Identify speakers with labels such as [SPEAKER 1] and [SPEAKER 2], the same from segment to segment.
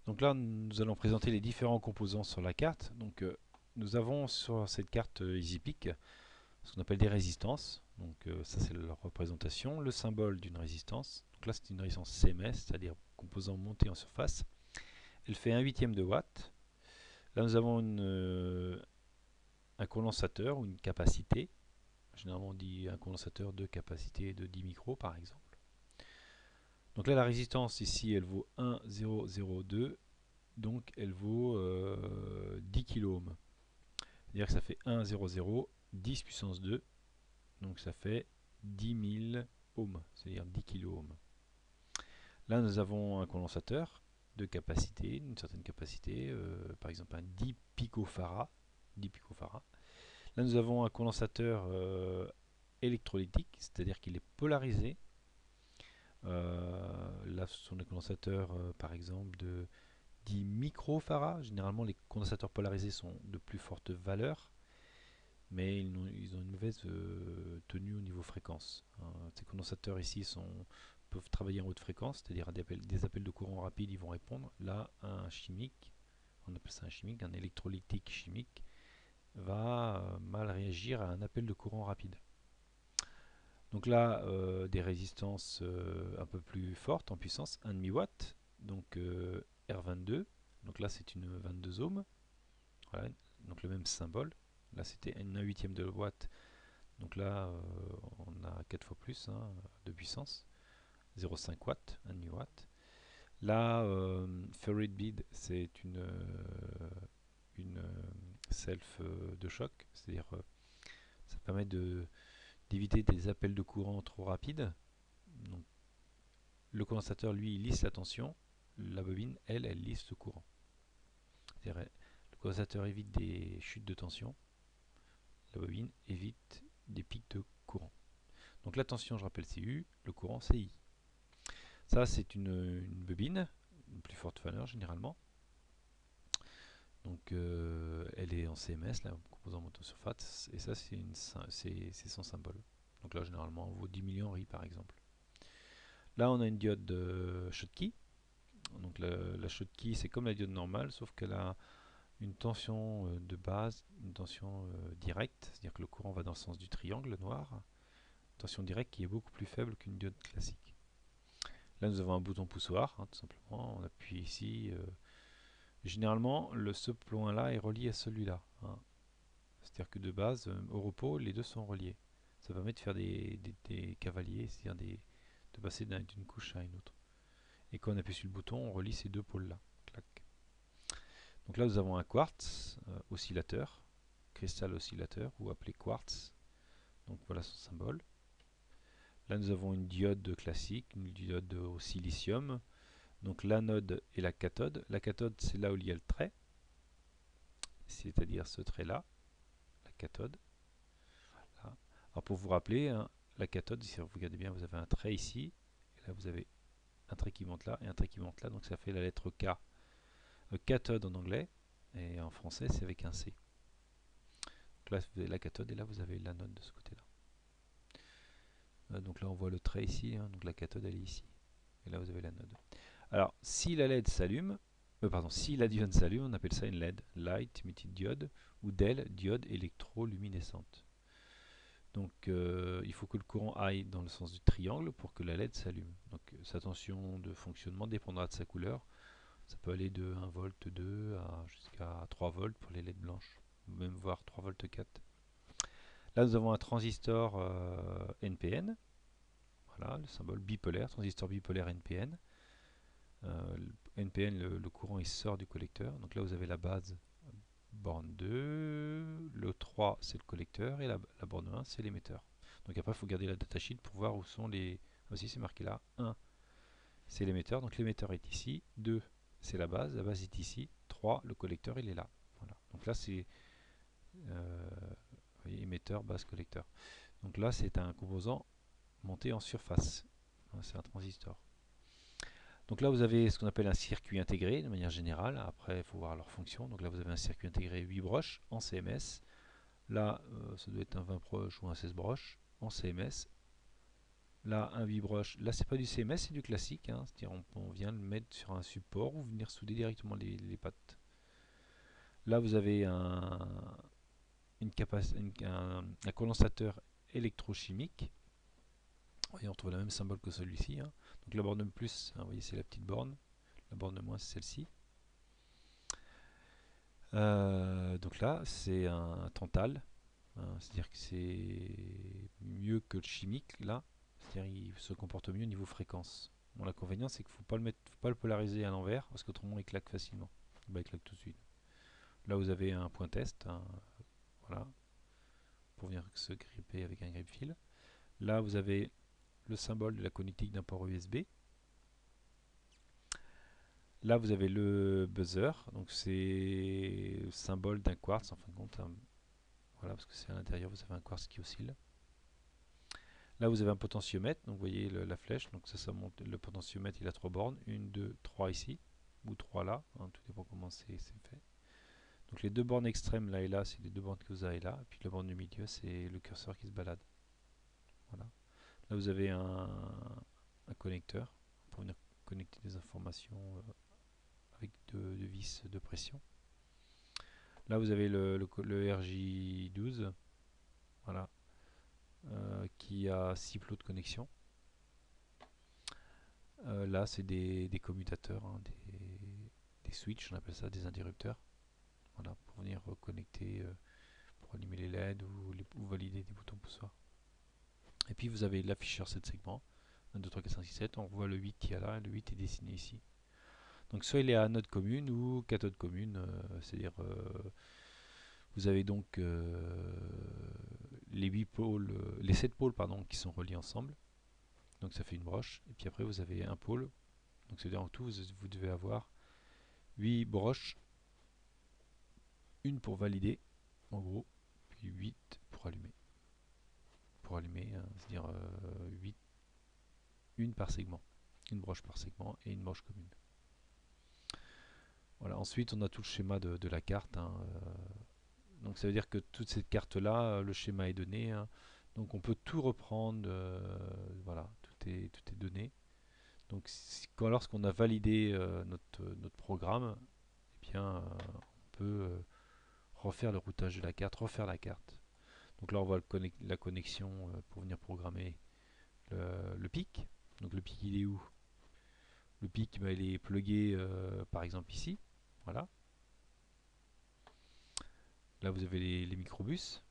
[SPEAKER 1] Donc là, nous allons présenter les différents composants sur la carte. Donc nous avons sur cette carte EasyPic ce qu'on appelle des résistances. Donc ça c'est leur représentation, le symbole d'une résistance. Donc là c'est une résistance CMS, c'est-à-dire composant monté en surface. Elle fait 1/8 de watt. Là nous avons un condensateur ou une capacité. Généralement on dit un condensateur de capacité de 10 micros par exemple. Donc là la résistance ici elle vaut 1,002, donc elle vaut 10 kΩ. C'est-à-dire que ça fait 1,00 10 puissance 2, donc ça fait 10 000 ohms, c'est-à-dire 10 kΩ. Là nous avons un condensateur de capacité, une certaine capacité, par exemple un 10 picofarads. 10 picofarads. Là nous avons un condensateur électrolytique, c'est-à-dire qu'il est polarisé. Là ce sont des condensateurs par exemple de 10 microfarads. Généralement les condensateurs polarisés sont de plus forte valeur, mais ils ont une mauvaise tenue au niveau fréquence. Ces condensateurs ici peuvent travailler en haute fréquence, c'est-à-dire des appels de courant rapide, ils vont répondre. Là, un chimique, on appelle ça un chimique, un électrolytique chimique, va mal réagir à un appel de courant rapide. Donc là, des résistances un peu plus fortes en puissance, 1,5 watt, donc R22, donc là c'est une 22 ohms, voilà, donc le même symbole. Là c'était 1/8 de watt, donc là on a 4 fois plus de puissance, 0,5 watt, 1,5 watt. Là, Ferrite Bead, c'est une self de choc, c'est-à-dire ça permet d'éviter des appels de courant trop rapides. Donc, le condensateur, lui, il lisse la tension, la bobine, elle lisse le courant. C'est-à-dire, le condensateur évite des chutes de tension, la bobine évite des pics de courant. Donc la tension, je rappelle, c'est U, le courant, c'est I. Ça, c'est une bobine, une plus forte valeur généralement. Donc elle est en CMS, la composant motosurface, et ça c'est son symbole. Donc là généralement on vaut 10 millions RI par exemple. Là on a une diode Schottky. Donc la Schottky c'est comme la diode normale, sauf qu'elle a une tension de base, une tension directe, c'est-à-dire que le courant va dans le sens du triangle noir, une tension directe qui est beaucoup plus faible qu'une diode classique. Là nous avons un bouton poussoir, tout simplement, on appuie ici. Généralement ce point là est relié à celui-là. C'est-à-dire que de base, au repos, les deux sont reliés. Ça permet de faire des cavaliers, c'est-à-dire de passer d'une couche à une autre. Et quand on appuie sur le bouton, on relie ces deux pôles-là. Clac. Donc là, nous avons un quartz oscillateur, cristal oscillateur, ou appelé quartz. Donc voilà son symbole. Là, nous avons une diode classique, une diode au silicium. Donc l'anode et la cathode. La cathode, c'est là où il y a le trait, c'est-à-dire ce trait-là, la cathode. Voilà. Alors pour vous rappeler, la cathode, si vous regardez bien, vous avez un trait ici, et là vous avez un trait qui monte là et un trait qui monte là, donc ça fait la lettre K. Cathode en anglais, et en français c'est avec un C. Donc là vous avez la cathode et là vous avez l'anode de ce côté-là. Donc là on voit le trait ici, donc la cathode elle est ici, et là vous avez l'anode. Alors si la LED s'allume, si la diode s'allume, on appelle ça une LED, Light Emitting Diode, ou DEL, diode électroluminescente. Donc il faut que le courant aille dans le sens du triangle pour que la LED s'allume. Donc sa tension de fonctionnement dépendra de sa couleur. Ça peut aller de 1 volt 2 jusqu'à 3 volts pour les LED blanches, même voire 3 volts 4. Là nous avons un transistor NPN, voilà le symbole bipolaire, transistor bipolaire NPN. NPN, le courant il sort du collecteur. Donc là vous avez la base borne 2, le 3 c'est le collecteur et la borne 1 c'est l'émetteur. Donc après il faut garder la datasheet pour voir où sont les... Aussi c'est marqué là, 1 c'est l'émetteur, donc l'émetteur est ici, 2 c'est la base est ici, 3 le collecteur il est là. Voilà. Donc là c'est émetteur, base, collecteur. Donc là c'est un composant monté en surface, c'est un transistor. Donc là vous avez ce qu'on appelle un circuit intégré de manière générale, après il faut voir leur fonction. Donc là vous avez un circuit intégré 8 broches en CMS. Là ça doit être un 20 broches ou un 16 broches en CMS. Là, un V-brush. Là, c'est pas du CMS, c'est du classique, hein. C'est-à-dire, on vient le mettre sur un support ou venir souder directement les pattes. Là, vous avez un condensateur électrochimique. Et on retrouve le même symbole que celui-ci, hein. Donc la borne plus, hein, vous voyez, c'est la petite borne. La borne moins, c'est celle-ci. Donc là, c'est un tantal, hein, c'est-à-dire que c'est mieux que le chimique, là. C'est-à-dire qu'il se comporte mieux au niveau fréquence. Bon, l'inconvénient, c'est qu'il ne faut pas faut pas le polariser à l'envers, parce qu'autrement, il claque facilement. Bah, il claque tout de suite. Là, vous avez un point test, hein, voilà, pour venir se gripper avec un grip fil. Là, vous avez le symbole de la connectique d'un port USB. Là, vous avez le buzzer, donc c'est le symbole d'un quartz, en fin de compte, hein. Voilà, parce que c'est à l'intérieur, vous avez un quartz qui oscille. Là, vous avez un potentiomètre, donc vous voyez la flèche, donc ça monte. Le potentiomètre, il a 3 bornes, une, deux, trois ici, ou 3 là, hein, tout dépend comment c'est fait. Donc les 2 bornes extrêmes, là et là, c'est les 2 bornes que vous avez là, et puis la borne du milieu, c'est le curseur qui se balade. Voilà. Là, vous avez un connecteur pour venir connecter des informations avec deux vis de pression. Là, vous avez le RJ12, voilà, qui a 6 plots de connexion. Là, c'est des commutateurs, hein, des switches, on appelle ça, des interrupteurs. Voilà, pour venir reconnecter, pour allumer les LED ou valider des boutons poussoirs. Et puis vous avez l'afficheur 7 segments, 1, 2, 3, 4, 5, 6, 7. On voit le 8 qui est là, et le 8 est dessiné ici. Donc soit il est à anode commune ou cathode commune, c'est-à-dire vous avez donc les 8 pôles, les 7 pôles pardon, qui sont reliés ensemble. Donc ça fait une broche. Et puis après vous avez un pôle. Donc c'est-à-dire en tout vous devez avoir 8 broches, une pour valider en gros, puis 8 pour allumer. Pour allumer, hein, c'est-à-dire 8, une par segment. Une broche par segment et une broche commune. Voilà, ensuite on a tout le schéma de la carte, hein. Donc ça veut dire que toute cette carte là, le schéma est donné, hein. Donc on peut tout reprendre, voilà, tout est donné. Donc lorsqu'on a validé notre programme, eh bien on peut refaire le routage de la carte, refaire la carte. Donc là on voit la connexion pour venir programmer le pic. Donc le pic il est où? Le pic bah, il est plugué par exemple ici. Voilà. Là vous avez les microbus.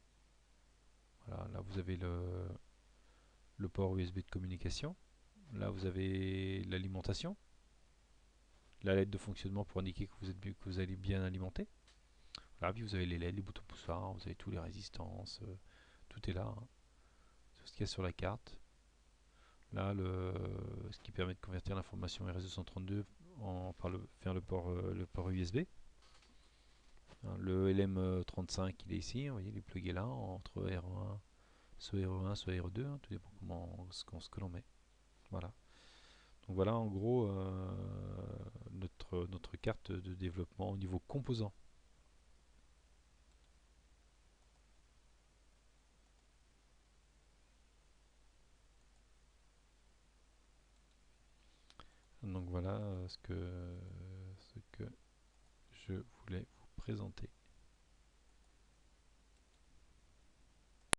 [SPEAKER 1] Voilà, là vous avez le port USB de communication. Là vous avez l'alimentation. La LED de fonctionnement pour indiquer que vous allez bien alimenter. Là puis vous avez les LED, les boutons poussoirs, vous avez tous les résistances, tout est là, hein. Tout ce qu'il y a sur la carte. Là, ce qui permet de convertir l'information RS232 vers le port USB. Hein, le LM35 il est ici, vous voyez, il est plugué là entre R1, soit RE1, soit RE2, hein, tout dépend ce que l'on met. Voilà. Donc voilà en gros notre carte de développement au niveau composant. Donc voilà ce que je voulais vous présenter.